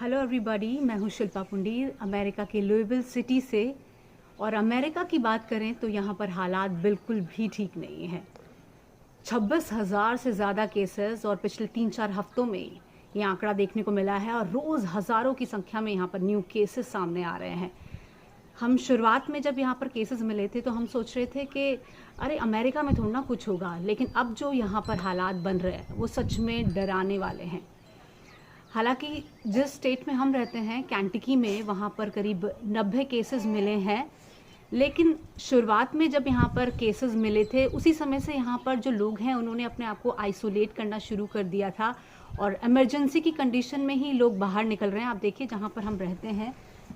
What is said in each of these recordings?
Hello everybody, मैं हूँ Shilpa Pundir America के लुइविल सिटी से। और अमेरिका की बात करें तो यहाँ पर हालात बिल्कुल भी ठीक नहीं हैं। 26,000 से ज़्यादा केसेस और पिछले 3-4 हफ्तों में ये आंकड़ा देखने को मिला है और रोज़ हज़ारों की संख्या में यहाँ पर न्यू केसेस सामने आ रहे हैं। हम शुरुआत में जब यहाँ पर केसेस मिले थे तो हम सोच रहे थे कि अरे अमेरिका में थोड़ा ना कुछ होगा, लेकिन अब जो यहाँ पर हालात बन रहे हैं वो सच में डराने वाले हैं। हालांकि जिस स्टेट में हम रहते हैं कैंटकी में, वहाँ पर करीब 90 केसेस मिले हैं, लेकिन शुरुआत में जब यहाँ पर केसेस मिले थे उसी समय से यहाँ पर जो लोग हैं उन्होंने अपने आप को आइसोलेट करना शुरू कर दिया था और इमरजेंसी की कंडीशन में ही लोग बाहर निकल रहे हैं। आप देखिए जहाँ पर हम रहते हैं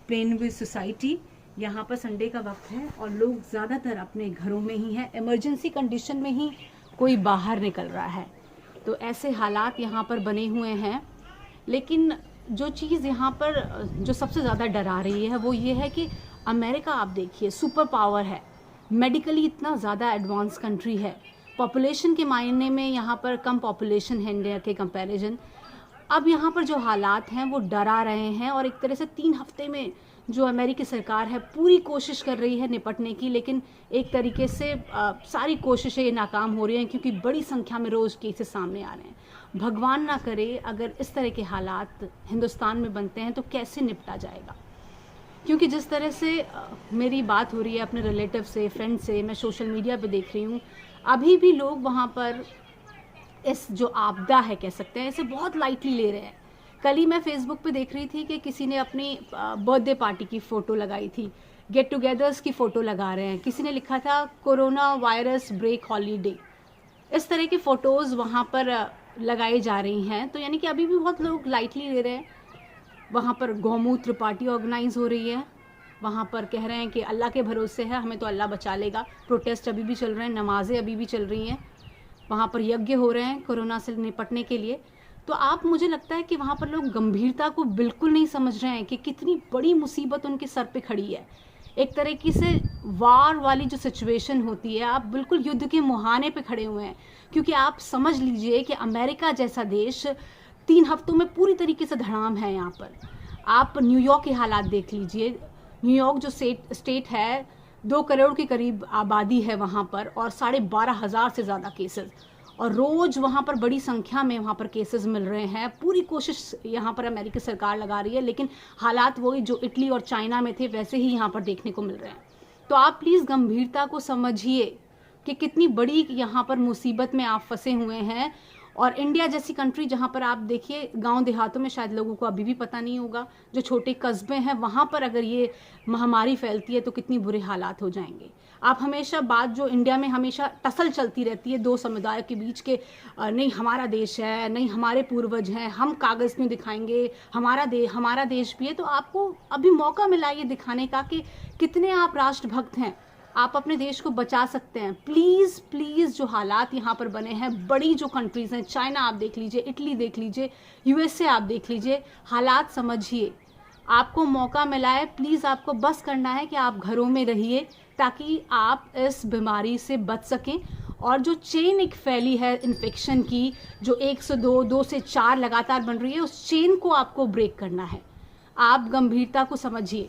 प्लेनव्यू सोसाइटी, यहाँ पर संडे का वक्त है और लोग ज़्यादातर अपने घरों में ही हैं, इमरजेंसी कंडीशन में ही कोई बाहर निकल रहा है। तो ऐसे हालात यहाँ पर बने हुए हैं। लेकिन जो चीज़ यहाँ पर जो सबसे ज़्यादा डरा रही है वो ये है कि अमेरिका आप देखिए सुपर पावर है, मेडिकली इतना ज़्यादा एडवांस कंट्री है, पॉपुलेशन के मायने में यहाँ पर कम पॉपुलेशन है इंडिया के कंपैरिजन। अब यहाँ पर जो हालात हैं वो डरा रहे हैं और एक तरह से 3 हफ्ते में जो अमेरिकी सरकार है पूरी कोशिश कर रही है निपटने की, लेकिन एक तरीके से सारी कोशिशें नाकाम हो रही हैं क्योंकि बड़ी संख्या में रोज़ केसेस सामने आ रहे हैं। भगवान ना करे अगर इस तरह के हालात हिंदुस्तान में बनते हैं तो कैसे निपटा जाएगा। क्योंकि जिस तरह से मेरी बात हो रही है अपने रिलेटिव से, फ्रेंड से, मैं सोशल मीडिया पे देख रही हूँ, अभी भी लोग वहाँ पर इस जो आपदा है कह सकते हैं इसे बहुत लाइटली ले रहे हैं। कल ही मैं फेसबुक पे देख रही थी कि किसी ने अपनी बर्थडे पार्टी की फ़ोटो लगाई थी, गेट टुगेदर्स की फ़ोटो लगा रहे हैं, किसी ने लिखा था कोरोना वायरस ब्रेक हॉलीडे। इस तरह की फ़ोटोज़ वहाँ पर लगाई जा रही हैं। तो यानी कि अभी भी बहुत लोग लाइटली ले रहे हैं। वहाँ पर गौमूत्र पार्टी ऑर्गेनाइज हो रही है, वहाँ पर कह रहे हैं कि अल्लाह के भरोसे है, हमें तो अल्लाह बचा लेगा। प्रोटेस्ट अभी भी चल रहे हैं, नमाज़ें अभी भी चल रही हैं, वहाँ पर यज्ञ हो रहे हैं कोरोना से निपटने के लिए। तो आप मुझे लगता है कि वहाँ पर लोग गंभीरता को बिल्कुल नहीं समझ रहे हैं कि कितनी बड़ी मुसीबत उनके सर पे खड़ी है। एक तरीके से वार वाली जो सिचुएशन होती है, आप बिल्कुल युद्ध के मुहाने पे खड़े हुए हैं। क्योंकि आप समझ लीजिए कि अमेरिका जैसा देश 3 हफ्तों में पूरी तरीके से धड़ाम है यहाँ पर। आप न्यूयॉर्क के हालात देख लीजिए। न्यूयॉर्क जो स्टेट है 2 करोड़ के करीब आबादी है वहाँ पर और 12,500 से ज़्यादा केसेस, और रोज़ वहाँ पर बड़ी संख्या में वहाँ पर केसेस मिल रहे हैं। पूरी कोशिश यहाँ पर अमेरिकी सरकार लगा रही है, लेकिन हालात वही जो इटली और चाइना में थे वैसे ही यहाँ पर देखने को मिल रहे हैं। तो आप प्लीज़ गंभीरता को समझिए कि कितनी बड़ी यहाँ पर मुसीबत में आप फंसे हुए हैं। और इंडिया जैसी कंट्री जहाँ पर आप देखिए गांव देहातों में शायद लोगों को अभी भी पता नहीं होगा, जो छोटे कस्बे हैं वहाँ पर अगर ये महामारी फैलती है तो कितनी बुरे हालात हो जाएंगे। आप हमेशा बात जो इंडिया में हमेशा टसल चलती रहती है 2 समुदायों के बीच के, नहीं हमारा देश है, नहीं हमारे पूर्वज हैं, हम कागज़ क्यों दिखाएंगे, हमारा देश भी है। तो आपको अभी मौका मिला ये दिखाने का कि कितने आप राष्ट्रभक्त हैं, आप अपने देश को बचा सकते हैं। प्लीज़ प्लीज़ जो हालात यहाँ पर बने हैं, बड़ी जो कंट्रीज़ हैं, चाइना आप देख लीजिए, इटली देख लीजिए, यूएसए आप देख लीजिए, हालात समझिए। आपको मौका मिला है, प्लीज़ आपको बस करना है कि आप घरों में रहिए ताकि आप इस बीमारी से बच सकें। और जो चेन एक फैली है इन्फेक्शन की, जो 1 से 2, 2 से 4 लगातार बन रही है, उस चेन को आपको ब्रेक करना है। आप गंभीरता को समझिए।